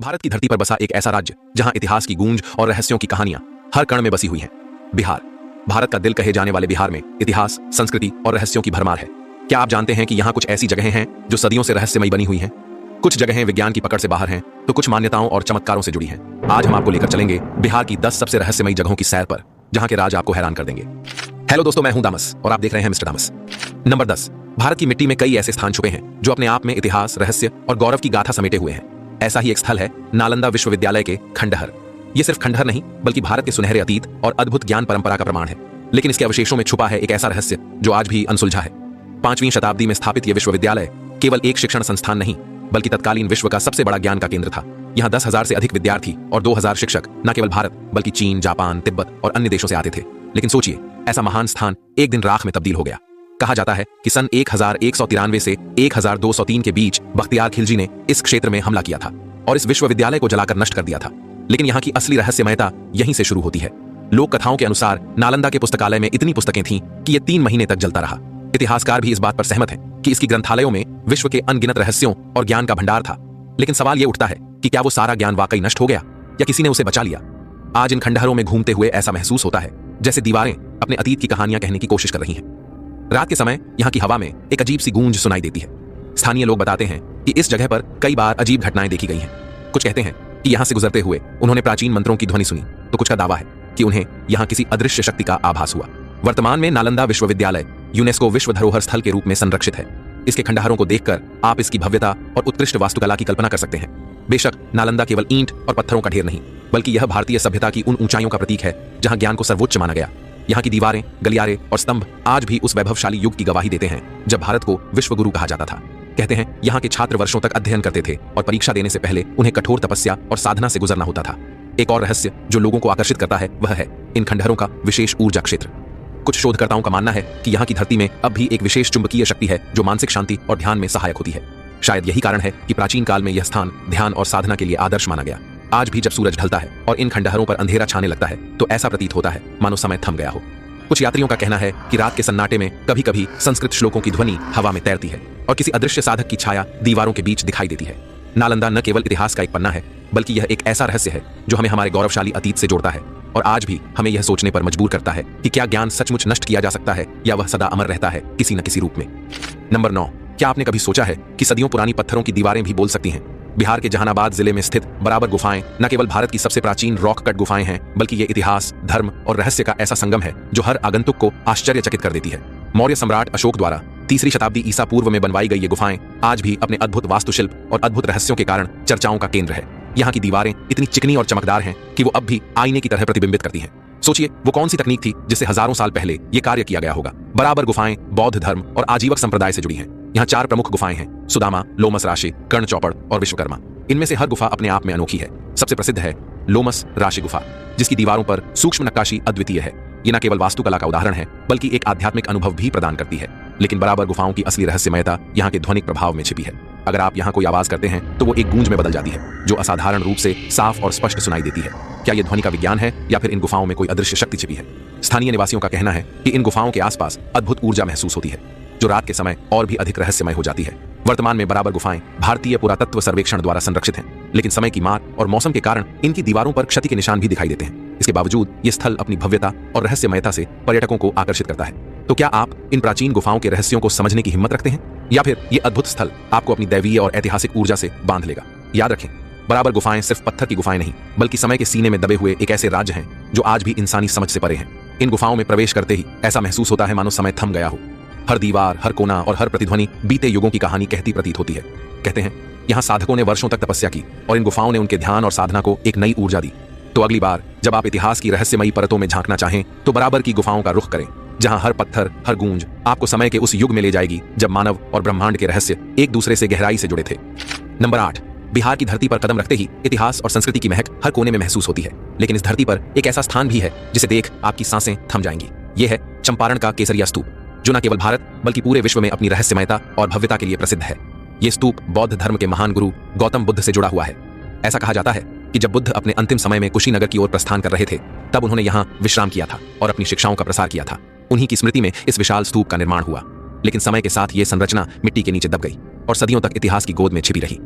भारत की धरती पर बसा एक ऐसा राज्य जहां इतिहास की गूंज और रहस्यों की कहानियां हर कण में बसी हुई हैं। बिहार। भारत का दिल कहे जाने वाले बिहार में इतिहास, संस्कृति और रहस्यों की भरमार है। क्या आप जानते हैं कि यहाँ कुछ ऐसी जगहें हैं जो सदियों से रहस्यमयी बनी हुई हैं? कुछ जगहें विज्ञान की पकड़ से बाहर हैं, तो कुछ मान्यताओं और चमत्कारों से जुड़ी हैं। आज हम आपको लेकर चलेंगे बिहार की 10 सबसे रहस्यमयी जगहों की सैर पर, जहां के राज आपको हैरान कर देंगे। हेलो दोस्तों, मैं हूं दामस और आप देख रहे हैं मिस्टर दामस। नंबर 10। भारत की मिट्टी में कई ऐसे स्थान छुपे हैं जो अपने आप में इतिहास, रहस्य और गौरव की गाथा समेटे हुए हैं। ऐसा ही एक स्थल है नालंदा विश्वविद्यालय के खंडहर। ये सिर्फ खंडहर नहीं, बल्कि भारत के सुनहरे अतीत और अद्भुत ज्ञान परंपरा का प्रमाण है। लेकिन इसके अवशेषों में छुपा है एक ऐसा रहस्य जो आज भी अनसुलझा है। 5वीं शताब्दी में स्थापित यह विश्वविद्यालय केवल एक शिक्षण संस्थान नहीं, बल्कि तत्कालीन विश्व का सबसे बड़ा ज्ञान का केंद्र था। यहाँ 10,000 से अधिक विद्यार्थी और 2,000 शिक्षक न केवल भारत बल्कि चीन, जापान, तिब्बत और अन्य देशों से आते थे। लेकिन सोचिए, ऐसा महान स्थान एक दिन राख में तब्दील हो गया। कहा जाता है कि सन 1193 से 1203 के बीच बख्तियार खिलजी ने इस क्षेत्र में हमला किया था और इस विश्वविद्यालय को जलाकर नष्ट कर दिया था। लेकिन यहाँ की असली रहस्यमयता यहीं से शुरू होती है। लोक कथाओं के अनुसार नालंदा के पुस्तकालय में इतनी पुस्तकें थीं कि यह 3 महीने तक जलता रहा। इतिहासकार भी इस बात पर सहमत हैं कि इसकी ग्रंथालयों में विश्व के अनगिनत रहस्यों और ज्ञान का भंडार था। लेकिन सवाल यह उठता है कि क्या वो सारा ज्ञान वाकई नष्ट हो गया या किसी ने उसे बचा लिया? आज इन खंडहरों में घूमते हुए ऐसा महसूस होता है जैसे दीवारें अपने अतीत की कहानियां कहने की कोशिश कर रही हैं। रात के समय यहाँ की हवा में एक अजीब सी गूंज सुनाई देती है। स्थानीय लोग बताते हैं कि इस जगह पर कई बार अजीब घटनाएं देखी गई हैं। कुछ कहते हैं कि यहाँ से गुजरते हुए उन्होंने प्राचीन मंत्रों की ध्वनि सुनी, तो कुछ का दावा है कि उन्हें यहाँ किसी अदृश्य शक्ति का आभास हुआ। वर्तमान में नालंदा विश्वविद्यालय यूनेस्को विश्व धरोहर स्थल के रूप में संरक्षित है। इसके खंडहरों को देखकर आप इसकी भव्यता और उत्कृष्ट वास्तुकला की कल्पना कर सकते हैं। बेशक नालंदा केवल ईंट और पत्थरों का ढेर नहीं, बल्कि यह भारतीय सभ्यता की उन ऊंचाइयों का प्रतीक है जहां ज्ञान को सर्वोच्च माना गया। यहाँ की दीवारें, गलियारे और स्तंभ आज भी उस वैभवशाली युग की गवाही देते हैं जब भारत को विश्वगुरु कहा जाता था। कहते हैं यहाँ के छात्र वर्षों तक अध्ययन करते थे और परीक्षा देने से पहले उन्हें कठोर तपस्या और साधना से गुजरना होता था। एक और रहस्य जो लोगों को आकर्षित करता है वह है इन खंडहरों का विशेष ऊर्जा क्षेत्र। कुछ शोधकर्ताओं का मानना है कि यहाँ की धरती में अब भी एक विशेष चुंबकीय शक्ति है जो मानसिक शांति और ध्यान में सहायक होती है। शायद यही कारण है कि प्राचीन काल में यह स्थान ध्यान और साधना के लिए आदर्श माना गया। आज भी जब सूरज ढलता है और इन खंडहरों पर अंधेरा छाने लगता है तो ऐसा प्रतीत होता है मानो समय थम गया हो। कुछ यात्रियों का कहना है कि रात के सन्नाटे में कभी कभी संस्कृत श्लोकों की ध्वनि हवा में तैरती है और किसी अदृश्य साधक की छाया दीवारों के बीच दिखाई देती है। नालंदा न केवल इतिहास का एक पन्ना है, बल्कि यह एक ऐसा रहस्य है जो हमें हमारे गौरवशाली अतीत से जोड़ता है और आज भी हमें यह सोचने पर मजबूर करता है कि क्या ज्ञान सचमुच नष्ट किया जा सकता है या वह सदा अमर रहता है किसी न किसी रूप में। नंबर 9। क्या आपने कभी सोचा है कि सदियों पुरानी पत्थरों की दीवारें भी बोल सकती हैं? बिहार के जहानाबाद जिले में स्थित बराबर गुफाएं न केवल भारत की सबसे प्राचीन रॉक कट गुफाएं हैं, बल्कि ये इतिहास, धर्म और रहस्य का ऐसा संगम है जो हर आगंतुक को आश्चर्यचकित कर देती है। मौर्य सम्राट अशोक द्वारा 3री शताब्दी ईसा पूर्व में बनवाई गई ये गुफाएं आज भी अपने अद्भुत वास्तुशिल्प और अद्भुत रहस्यों के कारण चर्चाओं का केंद्र है। यहाँ की दीवारें इतनी चिकनी और चमकदार हैं कि वो अब भी आईने की तरह प्रतिबिंबित करती हैं। सोचिए, वो कौन सी तकनीक थी जिससे हजारों साल पहले ये कार्य किया गया होगा। बराबर गुफाएं बौद्ध धर्म और आजीवक संप्रदाय से जुड़ी हैं। यहाँ 4 प्रमुख गुफाएं हैं: सुदामा, लोमस राशि, कर्ण चौपड़ और विश्वकर्मा। इनमें से हर गुफा अपने आप में अनोखी है। सबसे प्रसिद्ध है लोमस राशि गुफा, जिसकी दीवारों पर सूक्ष्म नक्काशी अद्वितीय है। ये न केवल वास्तुकला का उदाहरण है, बल्कि एक आध्यात्मिक अनुभव भी प्रदान करती है। लेकिन बराबर गुफाओं की असली रहस्यमयता यहाँ के ध्वनिक प्रभाव में छिपी है। अगर आप यहाँ कोई आवाज करते हैं तो वो एक गूंज में बदल जाती है जो असाधारण रूप से साफ और स्पष्ट सुनाई देती है। क्या ये ध्वनि का विज्ञान है या फिर इन गुफाओं में कोई अदृश्य शक्ति छिपी है? स्थानीय निवासियों का कहना है कि इन गुफाओं के आसपास अद्भुत ऊर्जा महसूस होती है जो रात के समय और भी अधिक रहस्यमय हो जाती है। वर्तमान में बराबर गुफाएं भारतीय पुरातत्व सर्वेक्षण द्वारा संरक्षित हैं, लेकिन समय की मार और मौसम के कारण इनकी दीवारों पर क्षति के निशान भी दिखाई देते हैं। इसके बावजूद ये स्थल अपनी भव्यता और रहस्यमयता से पर्यटकों को आकर्षित करता है। तो क्या आप इन प्राचीन गुफाओं के रहस्यों को समझने की हिम्मत रखते हैं, या फिर ये अद्भुत स्थल आपको अपनी दैवीय और ऐतिहासिक ऊर्जा से बांध लेगा? याद रखें, बराबर गुफाएं सिर्फ पत्थर की गुफाएं नहीं, बल्कि समय के सीने में दबे हुए एक ऐसे राज्य हैं जो आज भी इंसानी समझ से परे हैं। इन गुफाओं में प्रवेश करते ही ऐसा महसूस होता है मानो समय थम गया हो। हर दीवार, हर कोना और हर प्रतिध्वनि बीते युगों की कहानी कहती प्रतीत होती है। कहते हैं यहाँ साधकों ने वर्षों तक तपस्या की और इन गुफाओं ने उनके ध्यान और साधना को एक नई ऊर्जा दी। तो अगली बार जब आप इतिहास की रहस्यमयी परतों में झांकना चाहें तो बराबर की गुफाओं का रुख करें, जहां हर पत्थर, हर गूंज आपको समय के उस युग में ले जाएगी जब मानव और ब्रह्मांड के रहस्य एक दूसरे से गहराई से जुड़े थे। नंबर 8। बिहार की धरती पर कदम रखते ही इतिहास और संस्कृति की महक हर कोने में महसूस होती है। लेकिन इस धरती पर एक ऐसा स्थान भी है जिसे देख आपकी सांसें थम जाएंगी। यह है चंपारण का केसरिया स्तूप, जो न केवल भारत बल्कि पूरे विश्व में अपनी रहस्यमयता और भव्यता के लिए प्रसिद्ध है। ये स्तूप बौद्ध धर्म के महान गुरु गौतम बुद्ध से जुड़ा हुआ है। ऐसा कहा जाता है कि जब बुद्ध अपने अंतिम समय में कुशीनगर की ओर प्रस्थान कर रहे थे, तब उन्होंने यहाँ विश्राम किया था और अपनी शिक्षाओं का प्रसार किया था। उन्हीं की स्मृति में इस विशाल स्तूप का निर्माण हुआ। लेकिन समय के साथ ये संरचना मिट्टी के नीचे दब गई और सदियों तक इतिहास की गोद में छिपी रही।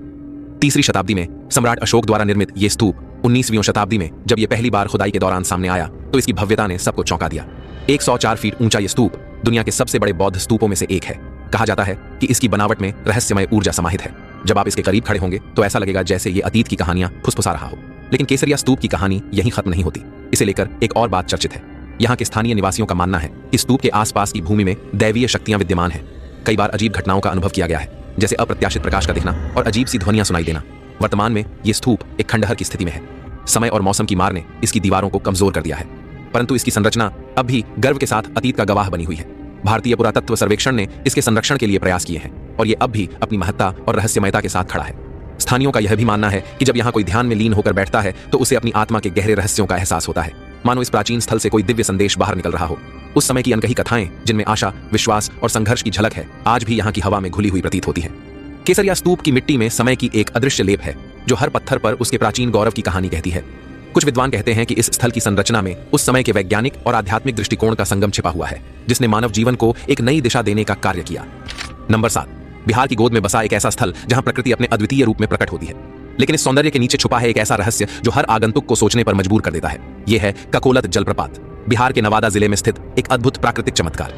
3वीं शताब्दी में सम्राट अशोक द्वारा निर्मित यह स्तूप 19वीं शताब्दी में जब यह पहली बार खुदाई के दौरान सामने आया तो इसकी भव्यता ने सबको चौंका दिया। 104 फीट ऊंचा यह स्तूप दुनिया के सबसे बड़े बौद्ध स्तूपों में से एक है। कहा जाता है कि इसकी बनावट में रहस्यमय ऊर्जा समाहित है। जब आप इसके करीब खड़े होंगे तो ऐसा लगेगा जैसे ये अतीत की कहानियां फुसफुसा रहा हो। लेकिन केसरिया स्तूप की कहानी यहीं खत्म नहीं होती। इसे लेकर एक और बात चर्चित है। यहाँ के स्थानीय निवासियों का मानना है कि स्तूप के आसपास की भूमि में दैवीय शक्तियां विद्यमान हैं। कई बार अजीब घटनाओं का अनुभव किया गया है, जैसे अप्रत्याशित प्रकाश का दिखना और अजीब सी ध्वनियां सुनाई देना। वर्तमान में ये स्तूप एक खंडहर की स्थिति में है। समय और मौसम की मार ने इसकी दीवारों को कमजोर कर दिया है, परंतु इसकी संरचना अब भी गर्व के साथ अतीत का गवाह बनी हुई है। भारतीय पुरातत्व सर्वेक्षण ने इसके संरक्षण के लिए प्रयास किए हैं और ये अब भी अपनी महत्ता और रहस्यमयता के साथ खड़ा है। स्थानियों का यह भी मानना है कि जब यहाँ कोई ध्यान में लीन होकर बैठता है तो उसे अपनी आत्मा के गहरे रहस्यों का एहसास होता है, मानो इस प्राचीन स्थल से कोई दिव्य संदेश बाहर निकल रहा हो। उस समय की अनकही कथाएं जिनमें आशा, विश्वास और संघर्ष की झलक है, आज भी यहाँ की हवा में घुली हुई प्रतीत होती है। केसरिया स्तूप की मिट्टी में समय की एक अदृश्य लेप है जो हर पत्थर पर उसके प्राचीन गौरव की कहानी कहती है। कुछ विद्वान कहते हैं कि इस स्थल की संरचना में उस समय के वैज्ञानिक और आध्यात्मिक दृष्टिकोण का संगम छिपा हुआ है, जिसने मानव जीवन को एक नई दिशा देने का कार्य किया। नंबर 7, बिहार की गोद में बसा एक ऐसा स्थल जहां प्रकृति अपने अद्वितीय रूप में प्रकट होती है, लेकिन इस सौंदर्य के नीचे छुपा है एक ऐसा रहस्य जो हर आगंतुक को सोचने पर मजबूर कर देता है। यह है ककोलत जलप्रपात, बिहार के नवादा जिले में स्थित एक अद्भुत प्राकृतिक चमत्कार।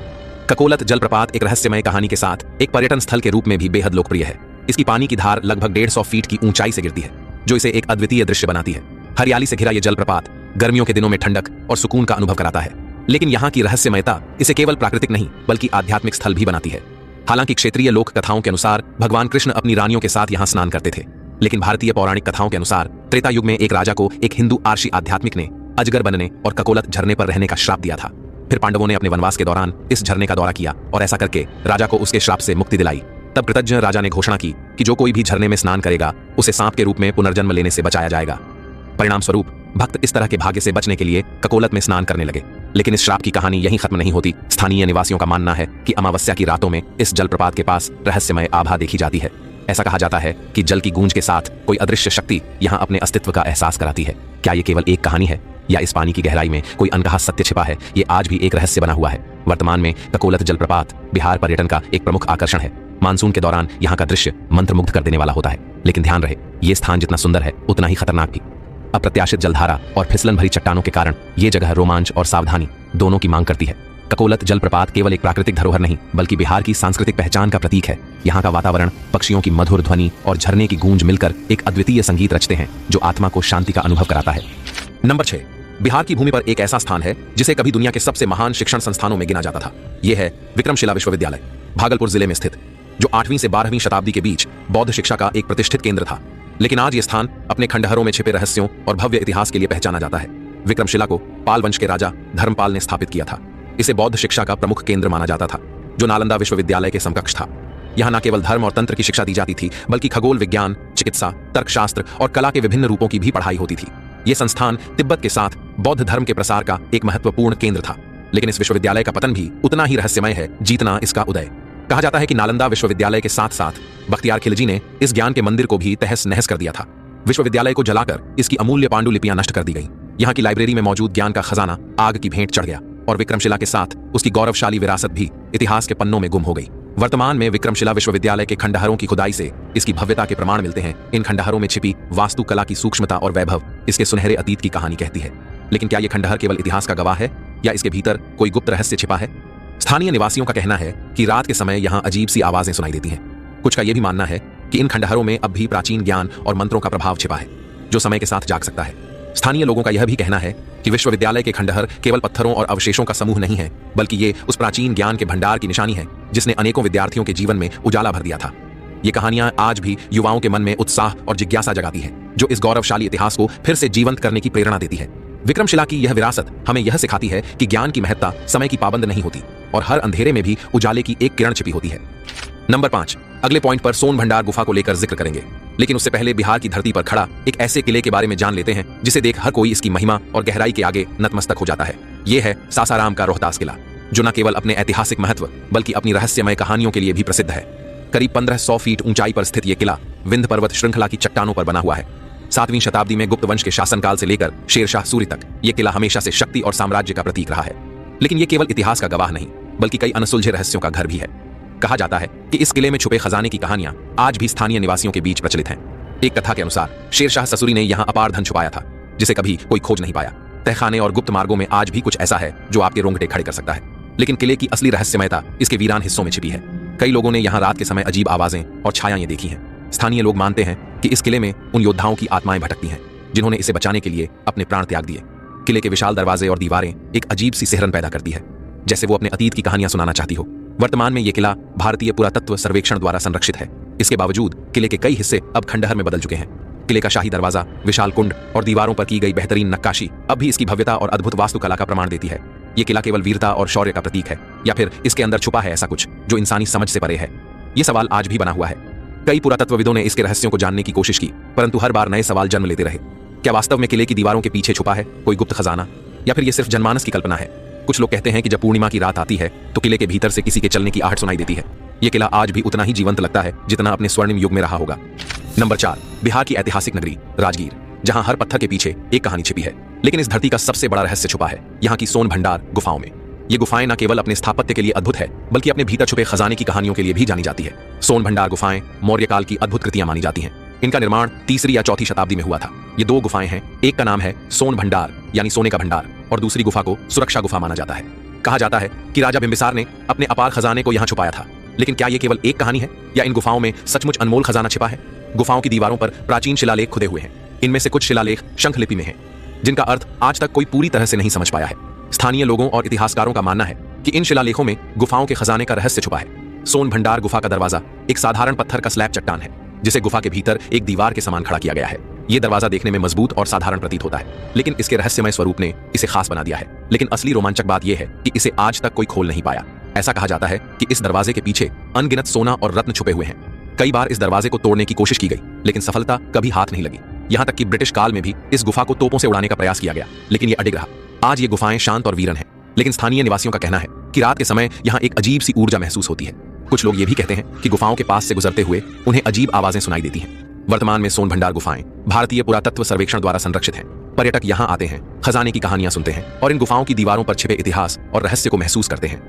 ककोलत जलप्रपात एक रहस्यमय कहानी के साथ एक पर्यटन स्थल के रूप में भी बेहद लोकप्रिय है। इसकी पानी की धार लगभग 150 फीट की ऊंचाई से गिरती है, जो इसे एक अद्वितीय दृश्य बनाती है। हरियाली से घिरा यह जलप्रपात गर्मियों के दिनों में ठंडक और सुकून का अनुभव कराता है, लेकिन यहाँ की रहस्यमयता इसे केवल प्राकृतिक नहीं बल्कि आध्यात्मिक स्थल भी बनाती है। हालांकि क्षेत्रीय लोक कथाओं के अनुसार भगवान कृष्ण अपनी रानियों के साथ यहाँ स्नान करते थे, लेकिन भारतीय पौराणिक कथाओं के अनुसार त्रेता युग में एक राजा को एक हिंदू आर्षी आध्यात्मिक ने अजगर बनने और ककोलत झरने पर रहने का श्राप दिया था। फिर पांडवों ने अपने वनवास के दौरान इस झरने का दौरा किया और ऐसा करके राजा को उसके श्राप से मुक्ति दिलाई। तब कृतज्ञ राजा ने घोषणा की कि जो कोई भी झरने में स्नान करेगा उसे सांप के रूप में पुनर्जन्म लेने से बचाया जाएगा। परिणाम स्वरूप भक्त इस तरह के भाग्य से बचने के लिए ककोलत में स्नान करने लगे। लेकिन इस श्राप की कहानी यहीं खत्म नहीं होती। स्थानीय निवासियों का मानना है कि अमावस्या की रातों में इस जलप्रपात के पास रहस्यमय आभा देखी जाती है। ऐसा कहा जाता है कि जल की गूंज के साथ कोई अदृश्य शक्ति यहाँ अपने अस्तित्व का एहसास कराती है। क्या ये केवल एक कहानी है या इस पानी की गहराई में कोई अनकहा सत्य छिपा है? ये आज भी एक रहस्य बना हुआ है। वर्तमान में ककोलत जलप्रपात बिहार पर्यटन का एक प्रमुख आकर्षण है। मानसून के दौरान यहाँ का दृश्य मंत्रमुग्ध कर देने वाला होता है, लेकिन ध्यान रहे ये स्थान जितना सुंदर है उतना ही खतरनाक भी। अप्रत्याशित जलधारा और फिसलन भरी चट्टानों के कारण ये जगह रोमांच और सावधानी दोनों की मांग करती है। ककोलत जलप्रपात केवल एक प्राकृतिक धरोहर नहीं बल्कि बिहार की सांस्कृतिक पहचान का प्रतीक है। यहाँ का वातावरण, पक्षियों की मधुर ध्वनि और झरने की गूंज मिलकर एक अद्वितीय संगीत रचते हैं जो आत्मा को शांति का अनुभव कराता है। नंबर 6, बिहार की भूमि पर एक ऐसा स्थान है जिसे कभी दुनिया के सबसे महान शिक्षण संस्थानों में गिना जाता था। यह है विक्रमशिला विश्वविद्यालय, भागलपुर जिले में स्थित, जो 8वीं से 12वीं शताब्दी के बीच बौद्ध शिक्षा का एक प्रतिष्ठित केंद्र था। लेकिन आज यह स्थान अपने खंडहरों में छिपे रहस्यों और भव्य इतिहास के लिए पहचाना जाता है। विक्रमशिला को पाल वंश के राजा धर्मपाल ने स्थापित किया था। इसे बौद्ध शिक्षा का प्रमुख केंद्र माना जाता था, जो नालंदा विश्वविद्यालय के समकक्ष था। यहाँ न केवल धर्म और तंत्र की शिक्षा दी जाती थी बल्कि खगोल विज्ञान, चिकित्सा, तर्कशास्त्र और कला के विभिन्न रूपों की भी पढ़ाई होती थी। यह संस्थान तिब्बत के साथ बौद्ध धर्म के प्रसार का एक महत्वपूर्ण केंद्र था। लेकिन इस विश्वविद्यालय का पतन भी उतना ही रहस्यमय है जितना इसका उदय। कहा जाता है कि नालंदा विश्वविद्यालय के साथ साथ बख्तियार खिलजी ने इस ज्ञान के मंदिर को भी तहस नहस कर दिया था। विश्वविद्यालय को जलाकर इसकी अमूल्य पांडुलिपियां नष्ट कर दी गई। यहाँ की लाइब्रेरी में मौजूद ज्ञान का खजाना आग की भेंट चढ़ गया और विक्रमशिला के साथ उसकी गौरवशाली विरासत भी इतिहास के पन्नों में गुम हो गई। वर्तमान में विक्रमशिला विश्वविद्यालय के खंडहरों की खुदाई से इसकी भव्यता के प्रमाण मिलते हैं। इन खंडहरों में छिपी वास्तुकला की सूक्ष्मता और वैभव इसके सुनहरे अतीत की कहानी कहती है। लेकिन क्या ये खंडहर केवल इतिहास का गवाह है या इसके भीतर कोई गुप्त रहस्य छिपा है? स्थानीय निवासियों का कहना है कि रात के समय यहाँ अजीब सी आवाजें सुनाई देती हैं। कुछ का यह भी मानना है कि इन खंडहरों में अब भी प्राचीन ज्ञान और मंत्रों का प्रभाव छिपा है, जो समय के साथ जाग सकता है। स्थानीय लोगों का यह भी कहना है कि विश्वविद्यालय के खंडहर केवल पत्थरों और अवशेषों का समूह नहीं है, बल्कि ये उस प्राचीन ज्ञान के भंडार की निशानी है जिसने अनेकों विद्यार्थियों के जीवन में उजाला भर दिया था। ये कहानियां आज भी युवाओं के मन में उत्साह और जिज्ञासा जगाती है, जो इस गौरवशाली इतिहास को फिर से जीवंत करने की प्रेरणा देती है। विक्रमशिला की यह विरासत हमें यह सिखाती है कि ज्ञान की महत्ता समय की पाबंद नहीं होती और हर अंधेरे में भी उजाले की एक किरण छिपी होती है। नंबर 5, अगले पॉइंट पर सोन भंडार गुफा को लेकर जिक्र करेंगे, लेकिन उससे पहले बिहार की धरती पर खड़ा एक ऐसे किले के बारे में जान लेते हैं जिसे देख हर कोई इसकी महिमा और गहराई के आगे नतमस्तक हो जाता है। यह है सासाराम का रोहतास किला, जो न केवल अपने ऐतिहासिक महत्व बल्कि अपनी रहस्यमय कहानियों के लिए भी प्रसिद्ध है। करीब 1500 फीट ऊंचाई पर स्थित यह किला विंध्य पर्वत श्रृंखला की चट्टानों पर बना हुआ है। 7वीं शताब्दी में गुप्त वंश के शासनकाल से लेकर शेरशाह सूरी तक यह किला हमेशा से शक्ति और साम्राज्य का प्रतीक रहा है। लेकिन यह केवल इतिहास का गवाह नहीं बल्कि कई अनसुलझे रहस्यों का घर भी है। कहा जाता है कि इस किले में छुपे खजाने की कहानियां आज भी स्थानीय निवासियों के बीच प्रचलित हैं। एक कथा के अनुसार शेरशाह ससुरी ने यहाँ अपार धन छुपाया था जिसे कभी कोई खोज नहीं पाया। तहखाने और गुप्त मार्गों में आज भी कुछ ऐसा है जो आपके रोंगटे खड़े कर सकता है, लेकिन किले की असली रहस्यमयता इसके वीरान हिस्सों में छिपी है। कई लोगों ने यहाँ रात के समय अजीब आवाजें और छायाएं देखी हैं। स्थानीय लोग मानते हैं कि इस किले में उन योद्धाओं की आत्माएं भटकती हैं जिन्होंने इसे बचाने के लिए अपने प्राण त्याग दिए। किले के विशाल दरवाजे और दीवारें एक अजीब सी सिहरन पैदा करती है, जैसे वो अपने अतीत की कहानियां सुनाना चाहती हो। वर्तमान में ये किला भारतीय पुरातत्व सर्वेक्षण द्वारा संरक्षित है। इसके बावजूद किले के कई हिस्से अब खंडहर में बदल चुके हैं। किले का शाही दरवाजा, विशाल कुंड और दीवारों पर की गई बेहतरीन नक्काशी अब भी इसकी भव्यता और अद्भुत वास्तुकला का प्रमाण देती है। ये किला केवल वीरता और शौर्य का प्रतीक है या फिर इसके अंदर छुपा है ऐसा कुछ जो इंसानी समझ से परे है? ये सवाल आज भी बना हुआ है। कई पुरातत्वविदों ने इसके रहस्यों को जानने की कोशिश की, परंतु हर बार नए सवाल जन्म लेते रहे। क्या वास्तव में किले की दीवारों के पीछे छुपा है कोई गुप्त खजाना, या फिर ये सिर्फ जनमानस की कल्पना है? कुछ लोग कहते हैं कि जब पूर्णिमा की रात आती है तो किले के भीतर से किसी के चलने की आहट सुनाई देती है। यह किला आज भी उतना ही जीवंत लगता है जितना अपने स्वर्णिम युग में रहा होगा। नंबर 4, बिहार की ऐतिहासिक नगरी राजगीर, जहां हर पत्थर के पीछे एक कहानी छिपी है। लेकिन इस धरती का सबसे बड़ा रहस्य छुपा है यहाँ की सोन भंडार गुफाओं में। ये गुफाएं न केवल अपने स्थापत्य के लिए अद्भुत है, बल्कि अपने भीतर छुपे खजाने की कहानियों के लिए भी जानी जाती है। सोन भंडार गुफाएं मौर्य काल की अद्भुत कृतियां मानी जाती हैं। इनका निर्माण 3री या 4ठी शताब्दी में हुआ था। ये 2 गुफाएं हैं, एक का नाम है सोन भंडार यानी सोने का भंडार, और दूसरी गुफा को सुरक्षा गुफा माना जाता है। कहा जाता है कि राजा बिंबिसार ने अपने अपार खजाने को यहाँ छुपाया था। लेकिन क्या यह केवल एक कहानी है या इन गुफाओं में सचमुच अनमोल खजाना छिपा है? गुफाओं की दीवारों पर प्राचीन शिलालेख खुदे हुए हैं। इनमें से कुछ शिलालेख शंख लिपि में हैं, जिनका अर्थ आज तक कोई पूरी तरह से नहीं समझ पाया है। स्थानीय लोगों और इतिहासकारों का मानना है कि इन शिलालेखों में गुफाओं के खजाने का रहस्य छुपा है। सोन भंडार गुफा का दरवाजा एक साधारण पत्थर का स्लैब चट्टान है, जिसे गुफा के भीतर एक दीवार के समान खड़ा किया गया है। यह दरवाजा देखने में मजबूत और साधारण प्रतीत होता है, लेकिन इसके रहस्यमय स्वरूप ने इसे खास बना दिया है। लेकिन असली रोमांचक बात यह है कि इसे आज तक कोई खोल नहीं पाया। ऐसा कहा जाता है कि इस दरवाजे के पीछे अनगिनत सोना और रत्न छुपे हुए हैं। कई बार इस दरवाजे को तोड़ने की कोशिश की गई, लेकिन सफलता कभी हाथ नहीं लगी। यहां तक कि ब्रिटिश काल में भी इस गुफा को तोपों से उड़ाने का प्रयास किया गया, लेकिन यह अडिग रहा। आज ये गुफाएं शांत और वीरन हैं, लेकिन स्थानीय निवासियों का कहना है कि रात के समय यहाँ एक अजीब सी ऊर्जा महसूस होती है। कुछ लोग ये भी कहते हैं कि गुफाओं के पास से गुजरते हुए उन्हें अजीब आवाजें सुनाई देती हैं। वर्तमान में सोन भंडार गुफाएं भारतीय पुरातत्व सर्वेक्षण द्वारा संरक्षित हैं। पर्यटक यहाँ आते हैं, खजाने की कहानियां सुनते हैं और इन गुफाओं की दीवारों पर छिपे इतिहास और रहस्य को महसूस करते हैं।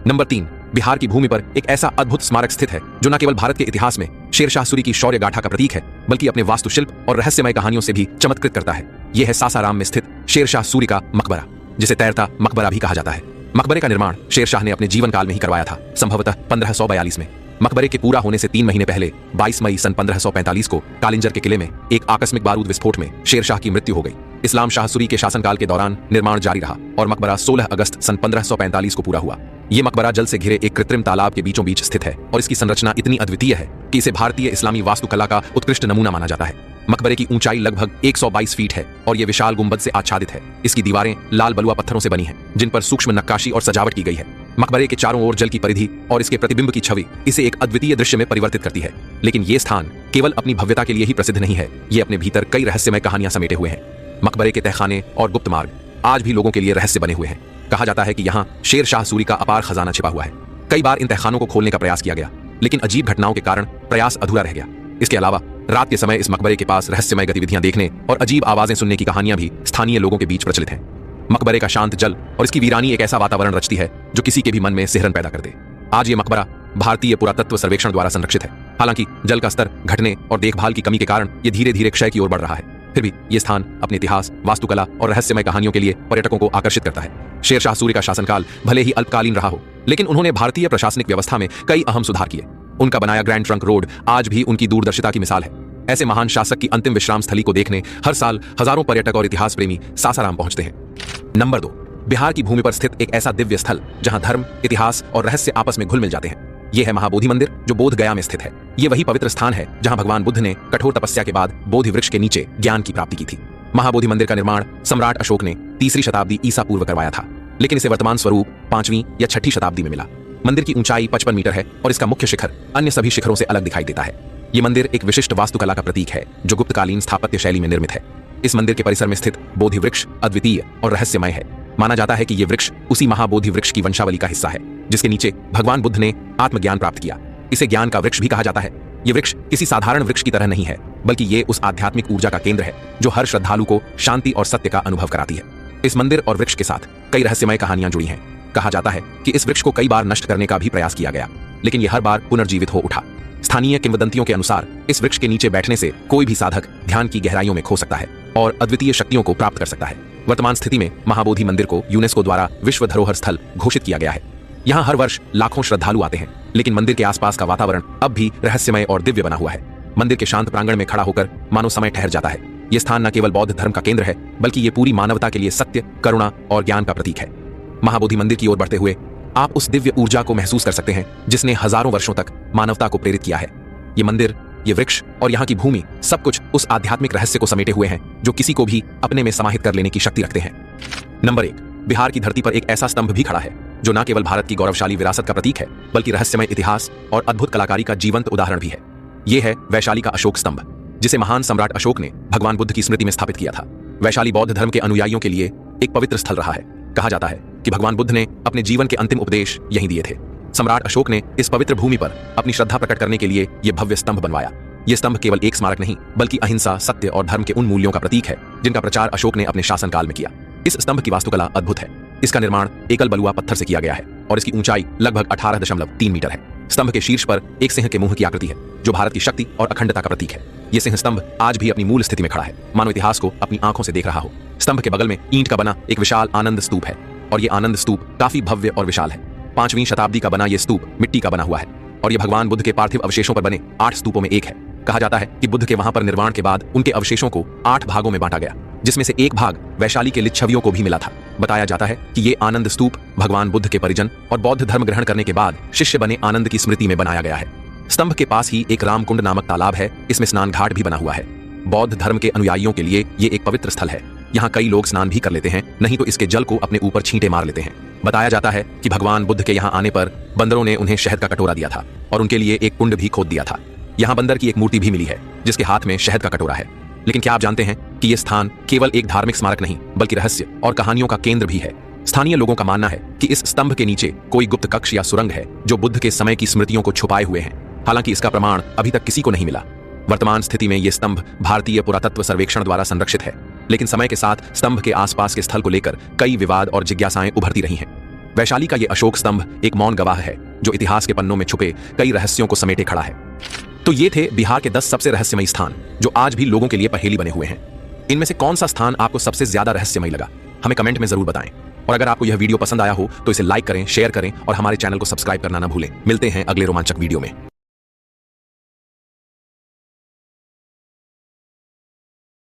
नंबर 3, बिहार की भूमि पर एक ऐसा अद्भुत स्मारक स्थित है जो न केवल भारत के इतिहास में शेरशाह सूरी की शौर्य गाथा का प्रतीक है, बल्कि अपने वास्तुशिल्प और रहस्यमय कहानियों से भी चमत्कृत करता है। यह है सासाराम में स्थित शेरशाह सूरी का मकबरा, जिसे तैरता मकबरा भी कहा जाता है। मकबरे का निर्माण शेरशाह ने अपने जीवन काल में ही करवाया था, संभवतः 1542 में। मकबरे के पूरा होने से 3 महीने पहले 22 मई सन 1545 को कालिंजर के किले में एक आकस्मिक बारूद विस्फोट में शेरशाह की मृत्यु हो गई। इस्लाम शाह सूरी के शासनकाल के दौरान निर्माण जारी रहा और मकबरा 16 अगस्त सन 1545 को पूरा हुआ। ये मकबरा जल से घिरे एक कृत्रिम तालाब के बीचों बीच स्थित है और इसकी संरचना इतनी अद्वितीय है कि इसे भारतीय इस्लामी वास्तुकला का उत्कृष्ट नमूना माना जाता है। मकबरे की ऊंचाई लगभग 122 फीट है और यह विशाल गुंबद से आच्छादित है। इसकी दीवारें लाल बलुआ पत्थरों से बनी हैं, जिन पर सूक्ष्म नक्काशी और सजावट की गई है। मकबरे के चारों ओर जल की परिधि और इसके प्रतिबिंब की छवि इसे एक अद्वितीय दृश्य में परिवर्तित करती है। लेकिन ये स्थान केवल अपनी भव्यता के लिए ही प्रसिद्ध नहीं है, ये अपने भीतर कई रहस्यमय कहानियां समेटे हुए हैं। मकबरे के तहखाने और गुप्त मार्ग आज भी लोगों के लिए रहस्य बने हुए हैं। कहा जाता है कि यहाँ शेरशाह सूरी का अपार खजाना छिपा हुआ है। कई बार इन तहखानों को खोलने का प्रयास किया गया, लेकिन अजीब घटनाओं के कारण प्रयास अधूरा रह गया। इसके अलावा रात के समय इस मकबरे के पास रहस्यमय गतिविधियां देखने और अजीब आवाजें सुनने की कहानियां भी स्थानीय लोगों के बीच प्रचलित हैं। मकबरे का शांत जल और इसकी वीरानी एक ऐसा वातावरण रचती है जो किसी के भी मन में सिहरन पैदा कर दे। आज ये मकबरा भारतीय पुरातत्व सर्वेक्षण द्वारा संरक्षित है। हालांकि जल का स्तर घटने और देखभाल की कमी के कारण ये धीरे धीरे क्षय की ओर बढ़ रहा है, फिर भी ये स्थान अपने इतिहास, वास्तुकला और रहस्यमय कहानियों के लिए पर्यटकों को आकर्षित करता है। शेरशाह सूरी का शासनकाल भले ही अल्पकालीन रहा हो, लेकिन उन्होंने भारतीय प्रशासनिक व्यवस्था में कई अहम सुधार किए। उनका बनाया ग्रैंड ट्रंक रोड आज भी उनकी दूरदर्शिता की मिसाल है। ऐसे महान शासक की अंतिम विश्राम स्थली को देखने हर साल हजारों पर्यटक और इतिहास प्रेमी सासाराम पहुंचते हैं। नंबर 2, बिहार की भूमि पर स्थित एक ऐसा दिव्य स्थल जहां धर्म, इतिहास और रहस्य आपस में घुल मिल जाते हैं। यह है महाबोधि मंदिर, जो बोध गया में स्थित है। यह वही पवित्र स्थान है जहां भगवान बुद्ध ने कठोर तपस्या के बाद बोधि वृक्ष के नीचे ज्ञान की प्राप्ति की थी। महाबोधि मंदिर का निर्माण सम्राट अशोक ने 3री शताब्दी ईसा पूर्व करवाया था, लेकिन इसे वर्तमान स्वरूप 5वीं या 6ठी शताब्दी में मिला। मंदिर की ऊंचाई 55 मीटर है और इसका मुख्य शिखर अन्य सभी शिखरों से अलग दिखाई देता है। यह मंदिर एक विशिष्ट वास्तुकला का प्रतीक है जो गुप्तकालीन स्थापत्य शैली में निर्मित है। इस मंदिर के परिसर में स्थित बोधि वृक्ष अद्वितीय और रहस्यमय है। माना जाता है कि यह वृक्ष उसी महाबोधि वृक्ष की वंशावली का हिस्सा है जिसके नीचे भगवान बुद्ध ने आत्मज्ञान प्राप्त किया। इसे ज्ञान का वृक्ष भी कहा जाता है। यह वृक्ष किसी साधारण वृक्ष की तरह नहीं है, बल्कि ये उस आध्यात्मिक ऊर्जा का केंद्र है जो हर श्रद्धालु को शांति और सत्य का अनुभव कराती है। इस मंदिर और वृक्ष के साथ कई रहस्यमय कहानियां जुड़ी हैं। कहा जाता है कि इस वृक्ष को कई बार नष्ट करने का भी प्रयास किया गया, लेकिन यह हर बार पुनर्जीवित हो उठा। स्थानीय किंवदंतियों के अनुसार इस वृक्ष के नीचे बैठने से कोई भी साधक ध्यान की गहराइयों में खो सकता है और अद्वितीय शक्तियों को प्राप्त कर सकता है। वर्तमान स्थिति में महाबोधि मंदिर को यूनेस्को द्वारा विश्व धरोहर स्थल घोषित किया गया है। यहाँ हर वर्ष लाखों श्रद्धालु आते हैं, लेकिन मंदिर के आसपास का वातावरण अब भी रहस्यमय और दिव्य बना हुआ है। मंदिर के शांत प्रांगण में खड़ा होकर मानो समय ठहर जाता है। यह स्थान न केवल बौद्ध धर्म का केंद्र है, बल्कि ये पूरी मानवता के लिए सत्य, करुणा और ज्ञान का प्रतीक है। महाबोधि मंदिर की ओर बढ़ते हुए आप उस दिव्य ऊर्जा को महसूस कर सकते हैं जिसने हजारों वर्षों तक मानवता को प्रेरित किया है। ये मंदिर, ये वृक्ष और यहाँ की भूमि सब कुछ उस आध्यात्मिक रहस्य को समेटे हुए हैं जो किसी को भी अपने में समाहित कर लेने की शक्ति रखते हैं। नंबर 1, बिहार की धरती पर एक ऐसा स्तंभ भी खड़ा है जो न केवल भारत की गौरवशाली विरासत का प्रतीक है, बल्कि रहस्यमय इतिहास और अद्भुत कलाकारी का जीवंत उदाहरण भी है। यह है वैशाली का अशोक स्तंभ, जिसे महान सम्राट अशोक ने भगवान बुद्ध की स्मृति में स्थापित किया था। वैशाली बौद्ध धर्म के अनुयायियों के लिए एक पवित्र स्थल रहा है। कहा जाता है कि भगवान बुद्ध ने अपने जीवन के अंतिम उपदेश यहीं दिए थे। सम्राट अशोक ने इस पवित्र भूमि पर अपनी श्रद्धा प्रकट करने के लिए यह भव्य स्तंभ बनवाया। यह स्तंभ केवल एक स्मारक नहीं, बल्कि अहिंसा, सत्य और धर्म के उन मूल्यों का प्रतीक है जिनका प्रचार अशोक ने अपने शासनकाल में किया। इस स्तंभ की वास्तुकला अद्भुत है। इसका निर्माण एकल बलुआ पत्थर से किया गया है और इसकी ऊंचाई लगभग 18.3 मीटर है। स्तंभ के शीर्ष पर एक सिंह के मुंह की आकृति है, जो भारत की शक्ति और अखंडता का प्रतीक है। यह सिंह स्तंभ आज भी अपनी मूल स्थिति में खड़ा है, मानो इतिहास को अपनी आंखों से देख रहा हो। स्तंभ के बगल में ईंट का बना एक विशाल आनंद स्तूप है और यह आनंद स्तूप काफी भव्य और विशाल है। 5वीं शताब्दी का बना यह स्तूप मिट्टी का बना हुआ है और यह भगवान बुद्ध के पार्थिव अवशेषों पर बने 8 स्तूपों में एक है। कहा जाता है कि बुद्ध के वहां पर निर्वाण के बाद उनके अवशेषों को 8 भागों में बांटा गया, जिसमें से एक भाग वैशाली के लिच्छवियों को भी मिला था। बताया जाता है कि ये आनंद स्तूप भगवान बुद्ध के परिजन और बौद्ध धर्म ग्रहण करने के बाद शिष्य बने आनंद की स्मृति में बनाया गया है। स्तंभ के पास ही एक रामकुंड नामक तालाब है। इसमें स्नान घाट भी बना हुआ है। बौद्ध धर्म के अनुयायियों के लिए ये एक पवित्र स्थल है। यहाँ कई लोग स्नान भी कर लेते हैं, नहीं तो इसके जल को अपने ऊपर छींटे मार लेते हैं। बताया जाता है कि भगवान बुद्ध के यहाँ आने पर बंदरों ने उन्हें शहद का कटोरा दिया था और उनके लिए एक कुंड भी खोद दिया था। यहाँ बंदर की एक मूर्ति भी मिली है जिसके हाथ में शहद का कटोरा है। लेकिन क्या आप जानते हैं कि यह स्थान केवल एक धार्मिक स्मारक नहीं, बल्कि रहस्य और कहानियों का केंद्र भी है। स्थानीय लोगों का मानना है कि इस स्तंभ के नीचे कोई गुप्त कक्ष या सुरंग है जो बुद्ध के समय की स्मृतियों को छुपाए हुए हैं। हालांकि इसका प्रमाण अभी तक किसी को नहीं मिला। वर्तमान स्थिति में यह स्तंभ भारतीय पुरातत्व सर्वेक्षण द्वारा संरक्षित है, लेकिन समय के साथ स्तंभ के आसपास के स्थल को लेकर कई विवाद और जिज्ञासाएं उभरती रही हैं। वैशाली का यह अशोक स्तंभ एक मौन गवाह है जो इतिहास के पन्नों में छुपे कई रहस्यों को समेटे खड़ा है। तो ये थे बिहार के 10 सबसे रहस्यमयी स्थान जो आज भी लोगों के लिए पहेली बने हुए हैं। इनमें से कौन सा स्थान आपको सबसे ज्यादा रहस्यमयी लगा, हमें कमेंट में जरूर बताएं। और अगर आपको यह वीडियो पसंद आया हो तो इसे लाइक करें, शेयर करें और हमारे चैनल को सब्सक्राइब करना ना भूलें। मिलते हैं अगले रोमांचक वीडियो में।